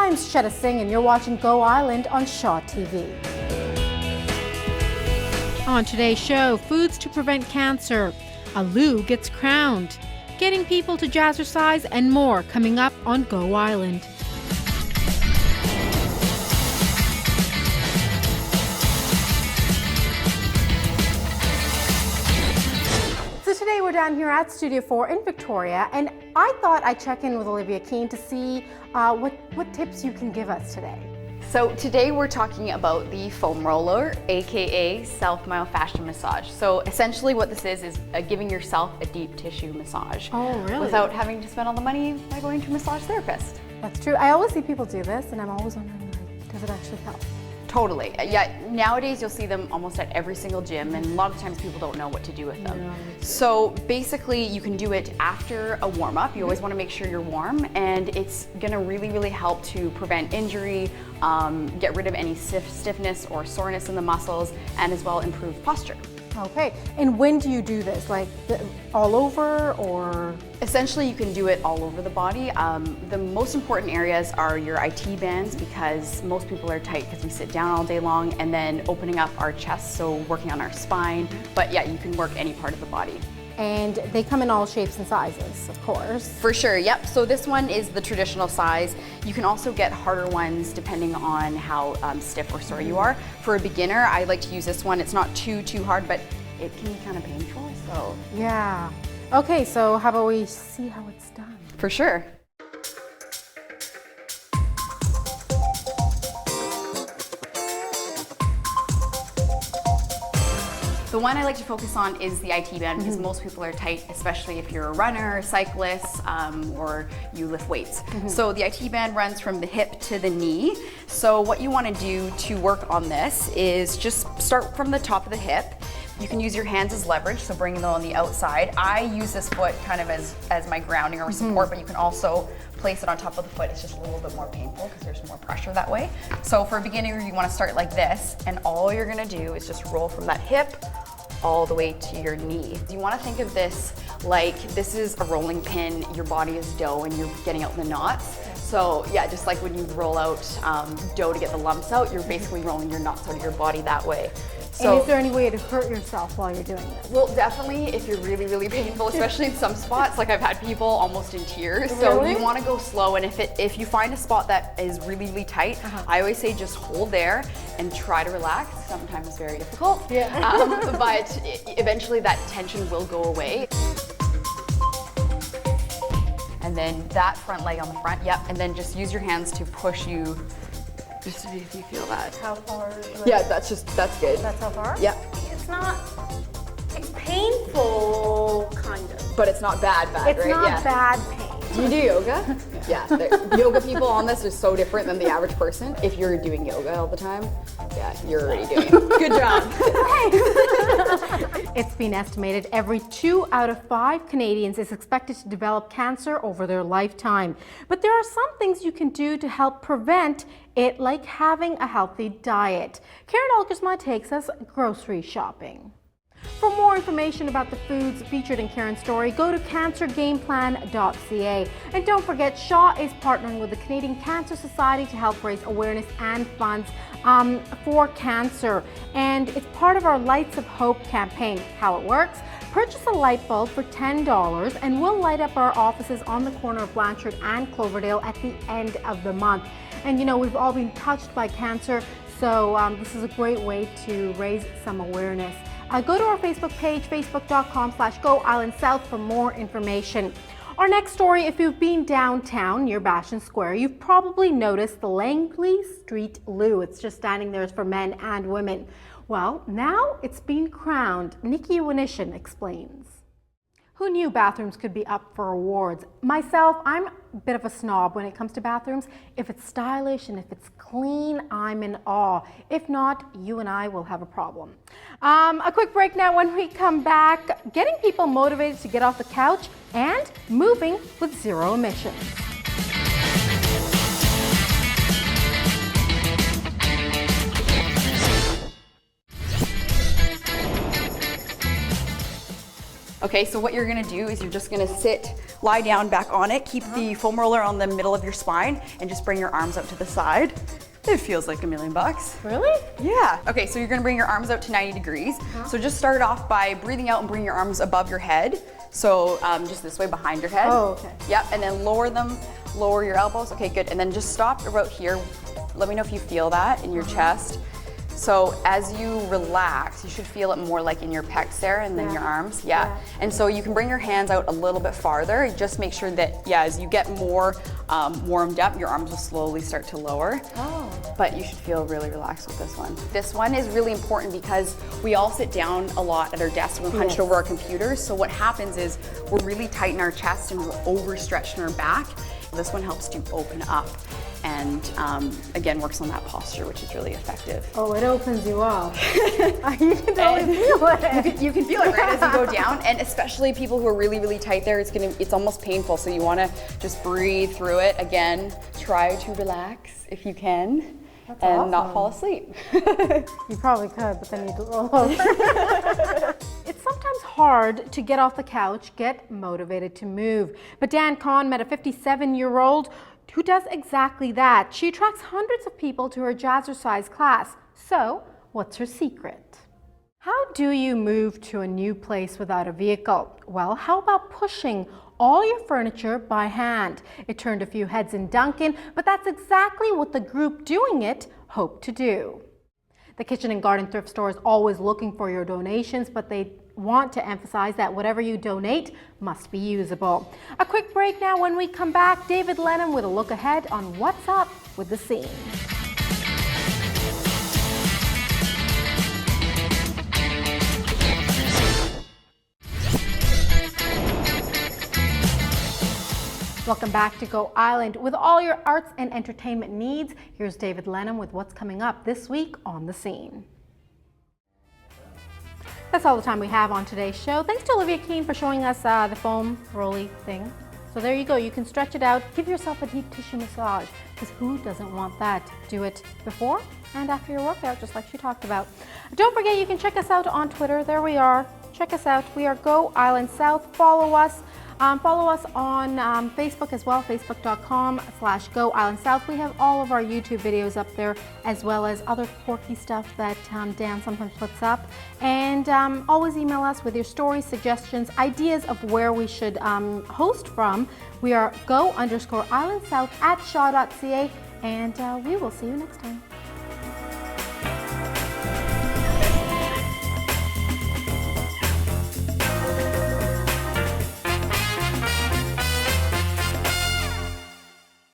I'm Sucheta Singh and you're watching Go Island on Shaw TV. On today's show, foods to prevent cancer, a Lou gets crowned, getting people to jazzercise, and more coming up on Go Island. So today we're down here at Studio 4 in Victoria, and I thought I'd check in with Olivia Keane to see what tips you can give us today. So today we're talking about the foam roller, aka self-myofascial massage. So essentially what this is giving yourself a deep tissue massage. Oh, really? Without having to spend all the money by going to a massage therapist. That's true. I always see people do this, and I'm always wondering, like, does it actually help? Totally. Yeah, nowadays you'll see them almost at every single gym, and a lot of times people don't know what to do with them. No. So basically you can do it after a warm-up. You always want to make sure you're warm, and it's going to really help to prevent injury, get rid of any stiffness or soreness in the muscles, and as well improve posture. Okay, and when do you do this? Like all over, or? Essentially you can do it all over the body. The most important areas are your IT bands, because most people are tight because we sit down all day long, and then opening up our chest, so working on our spine. But yeah, you can work any part of the body. And they come in all shapes and sizes, of course. For sure, yep. So this one is the traditional size. You can also get harder ones depending on how stiff or sore you are. For a beginner, I like to use this one. It's not too hard, but it can be kind of painful, so. Yeah. Okay, so how about we see how it's done? For sure. The one I like to focus on is the IT band, because most people are tight, especially if you're a runner, cyclist, or you lift weights. So the IT band runs from the hip to the knee. So what you want to do to work on this is just start from the top of the hip. You can use your hands as leverage, so bring them on the outside. I use this foot kind of as my grounding or support, but you can also place it on top of the foot. It's just a little bit more painful because there's more pressure that way. So for a beginner, you want to start like this, and all you're going to do is just roll from that hip all the way to your knee. You want to think of this like this is a rolling pin, your body is dough, and you're getting out the knots. So yeah, just like when you roll out dough to get the lumps out, you're basically rolling your knots out of your body that way. So, and is there any way to hurt yourself while you're doing this? Well, definitely if you're really painful, especially in some spots. Like I've had people almost in tears. So you want to go slow, and if you find a spot that is really tight, I always say just hold there and try to relax. Sometimes it's very difficult, but eventually that tension will go away. And then that front leg on the front, and then just use your hands to push you. Just to see if you feel that. How far? Yeah, that's good. That's how far? Yeah. It's painful, kind of. But it's not bad, It's right? not bad pain. Do you do yoga? Yeah, yoga people on this are so different than the average person. If you're doing yoga all the time, yeah, you're already doing it. Good job. It's been estimated every 2 out of 5 Canadians is expected to develop cancer over their lifetime. But there are some things you can do to help prevent it, like having a healthy diet. Karen Olgersma takes us grocery shopping. For more information about the foods featured in Karen's story, go to cancergameplan.ca. And don't forget, Shaw is partnering with the Canadian Cancer Society to help raise awareness and funds for cancer. And it's part of our Lights of Hope campaign. How it works: purchase a light bulb for $10 and we'll light up our offices on the corner of Blanchard and Cloverdale at the end of the month. And you know, we've all been touched by cancer, so this is a great way to raise some awareness. Go to our Facebook page, facebook.com/Go Island South for more information. Our next story: if you've been downtown near Bastion Square, you've probably noticed the Langley Street Loo. It's just standing there for men and women. Well, now it's been crowned. Nikki Winishin explains. Who knew bathrooms could be up for awards? Myself, I'm a bit of a snob when it comes to bathrooms. If it's stylish and if it's clean, I'm in awe. If not, you and I will have a problem. A quick break now. When we come back, getting people motivated to get off the couch and moving with zero emissions. Okay, so what you're gonna do is you're just gonna lie down back on it, keep the foam roller on the middle of your spine, and just bring your arms out to the side. It feels like $1 million. Really? Yeah. Okay, so you're gonna bring your arms out to 90 degrees. So just start off by breathing out and bring your arms above your head. So just this way behind your head. Oh, okay. Yep, and then lower them, lower your elbows. Okay, good. And then just stop about here. Let me know if you feel that in your chest. So as you relax, you should feel it more like in your pecs there and then your arms. Yeah. And so you can bring your hands out a little bit farther. Just make sure that, as you get more warmed up, your arms will slowly start to lower. Oh. But you should feel really relaxed with this one. This one is really important because we all sit down a lot at our desks when we're hunched over our computers. So what happens is we're really tight in our chest and we're overstretched in our back. This one helps to open up and again works on that posture, which is really effective. Oh, it opens you up. You can totally feel it. You can feel it right as you go down, and especially people who are really, really tight there, it's almost painful. So you want to just breathe through it. Again, try to relax if you can. That's and awesome. not fall asleep. You probably could, but then you'd roll over. It's sometimes hard to get off the couch, get motivated to move. But Dan Kahn met a 57-year-old who does exactly that. She attracts hundreds of people to her jazzercise class. So, what's her secret? How do you move to a new place without a vehicle? Well, how about pushing all your furniture by hand? It turned a few heads in Duncan, but that's exactly what the group doing it hoped to do. The Kitchen and Garden Thrift Store is always looking for your donations, but they want to emphasize that whatever you donate must be usable. A quick break now. When we come back, David Lennon with a look ahead on what's up with the scene. Welcome back to Go Island. With all your arts and entertainment needs, here's David Lennon with what's coming up this week on The Scene. That's all the time we have on today's show. Thanks to Olivia Keane for showing us the foam rolly thing. So there you go. You can stretch it out. Give yourself a deep tissue massage, because who doesn't want that? Do it before and after your workout, just like she talked about. Don't forget, you can check us out on Twitter. There we are. Check us out. We are Go Island South. Follow us. Follow us on Facebook as well, facebook.com/Go Island South. We have all of our YouTube videos up there, as well as other quirky stuff that Dan sometimes puts up. And always email us with your stories, suggestions, ideas of where we should host from. We are go_islandsouth@shaw.ca, and we will see you next time.